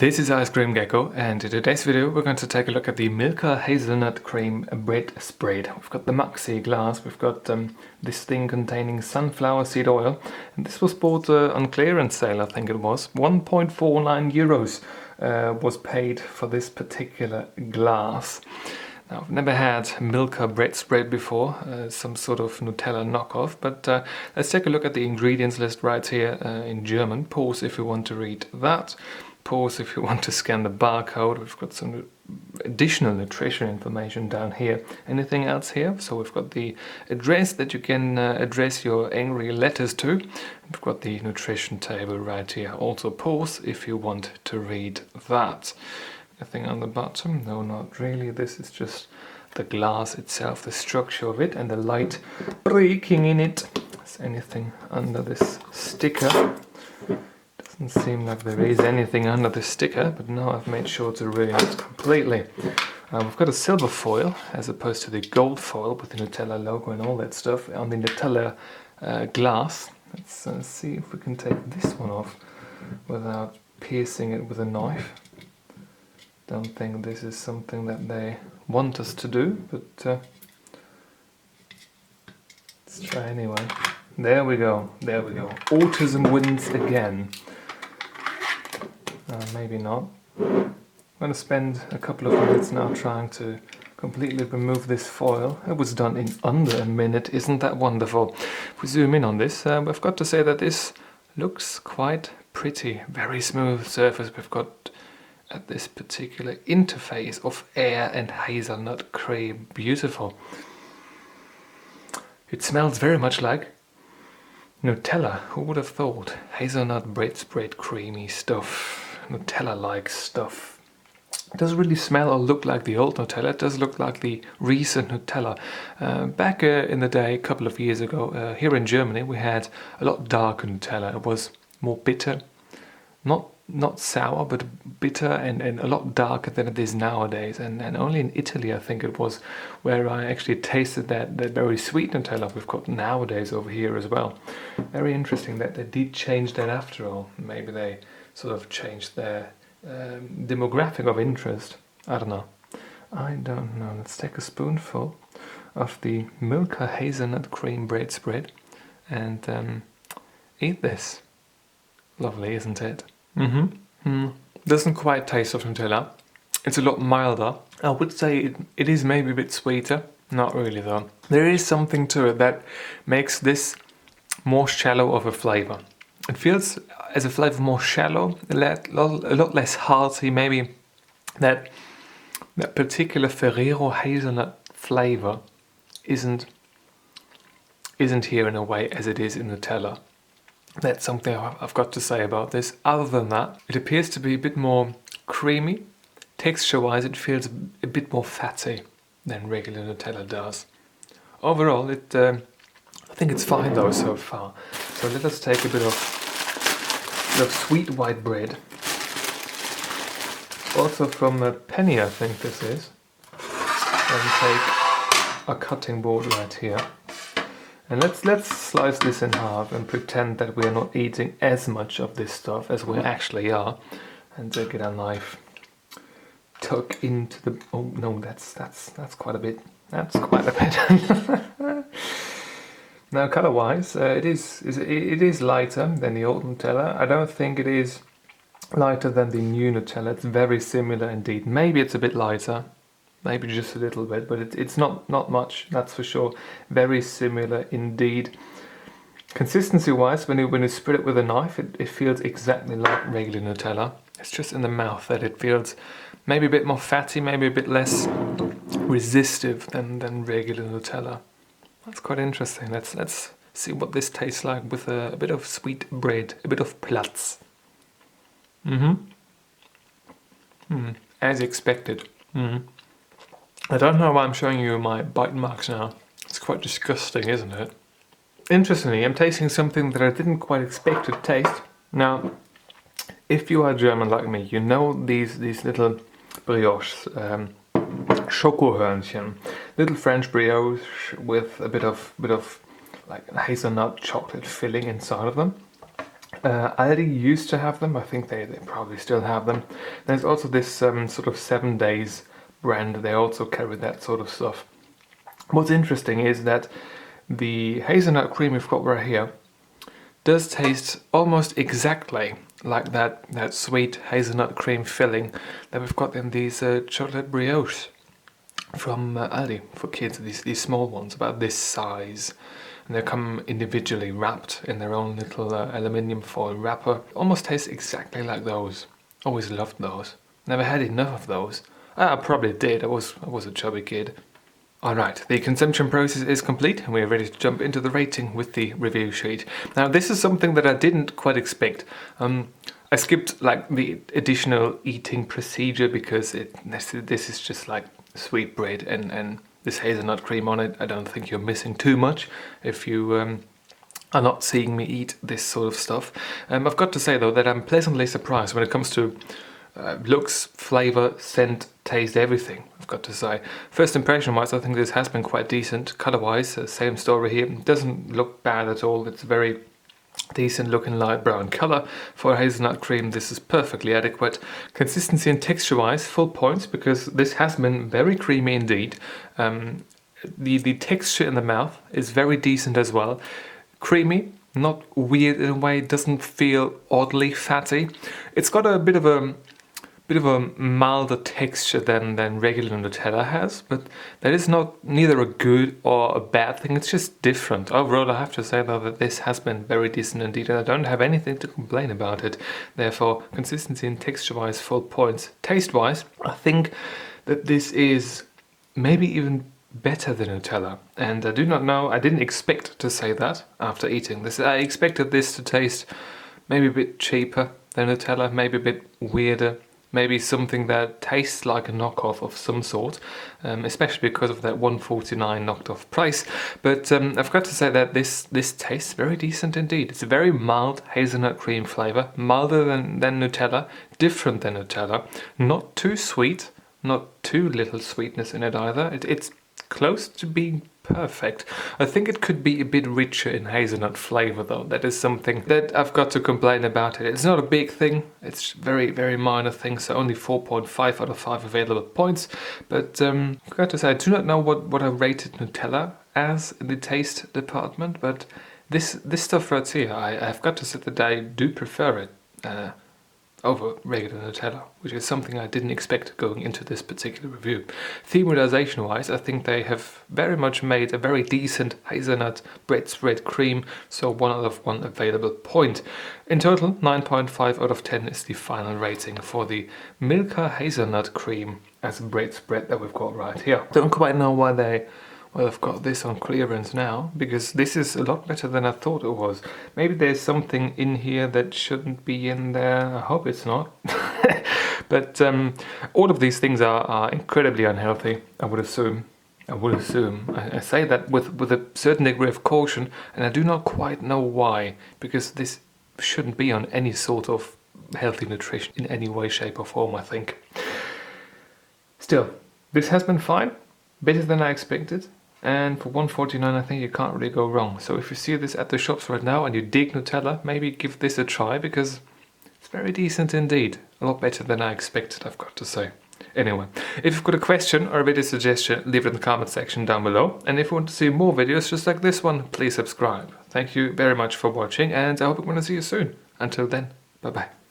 This is Ice Cream Gecko, and in today's video we're going to take a look at the Milka hazelnut cream bread spread. We've got the maxi glass, we've got this thing containing sunflower seed oil, and this was bought on clearance sale, I think it was. 1.49 euros was paid for this particular glass. Now, I've never had Milka bread spread before, some sort of Nutella knockoff, but let's take a look at the ingredients list right here in German. Pause if you want to read that. Pause if you want to scan the barcode. We've got some additional nutrition information down here. Anything else here? So we've got the address that you can address your angry letters to. We've got the nutrition table right here. Also pause if you want to read that. Anything on the bottom? No, not really. This is just the glass itself, the structure of it, and the light breaking in it. Is anything under this sticker? Doesn't seem like there is anything under the sticker, but now I've made sure to ruin it completely. We've got a silver foil as opposed to the gold foil with the Nutella logo and all that stuff on the Nutella glass. Let's see if we can take this one off without piercing it with a knife. Don't think this is something that they want us to do, but let's try anyway. There we go, there we go. Autism wins again. Maybe not. I'm going to spend a couple of minutes now trying to completely remove this foil. It was done in under a minute, isn't that wonderful? If we zoom in on this, we've got to say that this looks quite pretty. Very smooth surface we've got at this particular interface of air and hazelnut cream. Beautiful. It smells very much like Nutella. Who would have thought? Hazelnut bread spread, creamy stuff. Nutella-like stuff. It doesn't really smell or look like the old Nutella. It does look like the recent Nutella. Back in the day, a couple of years ago, here in Germany, we had a lot darker Nutella. It was more bitter, not sour, but bitter and a lot darker than it is nowadays. And only in Italy, I think it was, where I actually tasted that very sweet Nutella we've got nowadays over here as well. Very interesting that they did change that after all. Maybe they sort of changed their demographic of interest. I don't know. Let's take a spoonful of the Milka hazelnut cream bread spread and eat this. Lovely, isn't it? Doesn't quite taste of Nutella. It's a lot milder. I would say it is maybe a bit sweeter. Not really though. There is something to it that makes this more shallow of a flavor. It feels as a flavor more shallow, a lot less hearty. Maybe that particular Ferrero hazelnut flavor isn't here in a way as it is in Nutella. That's something I've got to say about this. Other than that, it appears to be a bit more creamy. Texture-wise, it feels a bit more fatty than regular Nutella does. Overall, I think it's fine though so far. So let us take a bit of sweet white bread. Also from a penny, I think this is. And take a cutting board right here. And let's slice this in half and pretend that we are not eating as much of this stuff as we actually are. And get our knife tuck into the... Oh no, that's quite a bit. That's quite a bit. Now, color-wise, it is lighter than the old Nutella. I don't think it is lighter than the new Nutella. It's very similar indeed. Maybe it's a bit lighter. Maybe just a little bit, but it's not much, that's for sure. Very similar indeed. Consistency-wise, when you spread it with a knife, it feels exactly like regular Nutella. It's just in the mouth that it feels maybe a bit more fatty, maybe a bit less resistive than regular Nutella. That's quite interesting. Let's see what this tastes like with a bit of sweet bread, a bit of Platz. As expected. I don't know why I'm showing you my bite marks now. It's quite disgusting, isn't it? Interestingly, I'm tasting something that I didn't quite expect to taste. Now, if you are German like me, you know these little brioches, Schokohörnchen, little French brioche with a bit of like hazelnut chocolate filling inside of them. Aldi used to have them. I think they probably still have them. There's also this sort of 7 Days brand. They also carry that sort of stuff. What's interesting is that the hazelnut cream we've got right here does taste almost exactly like that sweet hazelnut cream filling that we've got in these chocolate brioches from Aldi for kids. These small ones, about this size. And they come individually wrapped in their own little aluminium foil wrapper. Almost tastes exactly like those. Always loved those. Never had enough of those. I probably did. I was a chubby kid. Alright, the consumption process is complete and we are ready to jump into the rating with the review sheet. Now this is something that I didn't quite expect. I skipped like the additional eating procedure because this is just like sweet bread and this hazelnut cream on it. I don't think you're missing too much if you are not seeing me eat this sort of stuff. I've got to say though that I'm pleasantly surprised when it comes to looks, flavour, scent, taste, everything, I've got to say. First impression wise, I think this has been quite decent. Colour wise, same story here. It doesn't look bad at all. It's very decent looking light brown colour. For hazelnut cream, this is perfectly adequate. Consistency and texture wise, full points, because this has been very creamy indeed. The texture in the mouth is very decent as well. Creamy, not weird in a way, doesn't feel oddly fatty. It's got a bit of a milder texture than regular Nutella has, but that is neither a good or a bad thing. It's just different. Overall, I have to say though that this has been very decent indeed, and I don't have anything to complain about it. Therefore, consistency and texture-wise, full points. Taste-wise, I think that this is maybe even better than Nutella, and I do not know. I didn't expect to say that after eating this. I expected this to taste maybe a bit cheaper than Nutella, maybe a bit weirder. Maybe something that tastes like a knockoff of some sort, especially because of that $1.49 knocked off price. But I've got to say that this tastes very decent indeed. It's a very mild hazelnut cream flavour, milder than Nutella, different than Nutella, not too sweet, not too little sweetness in it either. It's close to being perfect. I think it could be a bit richer in hazelnut flavour though. That is something that I've got to complain about it. It's not a big thing, it's very, very minor thing, so only 4.5 out of 5 available points. But I've got to say, I do not know what I rated Nutella as in the taste department, but this stuff right here, I've got to say that I do prefer it over regular Nutella, which is something I didn't expect going into this particular review. Thematization wise, I think they have very much made a very decent hazelnut bread spread cream, so 1 out of 1 available point. In total, 9.5 out of 10 is the final rating for the Milka hazelnut cream as a bread spread that we've got right here. Don't quite know why I've got this on clearance now, because this is a lot better than I thought it was. Maybe there's something in here that shouldn't be in there. I hope it's not. But all of these things are incredibly unhealthy, I would assume. I say that with a certain degree of caution, and I do not quite know why, because this shouldn't be on any sort of healthy nutrition in any way, shape or form, I think. Still, this has been fine. Better than I expected. And for $1.49 I think you can't really go wrong. So if you see this at the shops right now and you dig Nutella, maybe give this a try, because it's very decent indeed. A lot better than I expected, I've got to say. Anyway, if you've got a question or a video suggestion, leave it in the comment section down below. And if you want to see more videos just like this one, please subscribe. Thank you very much for watching, and I hope I'm going to see you soon. Until then, bye bye.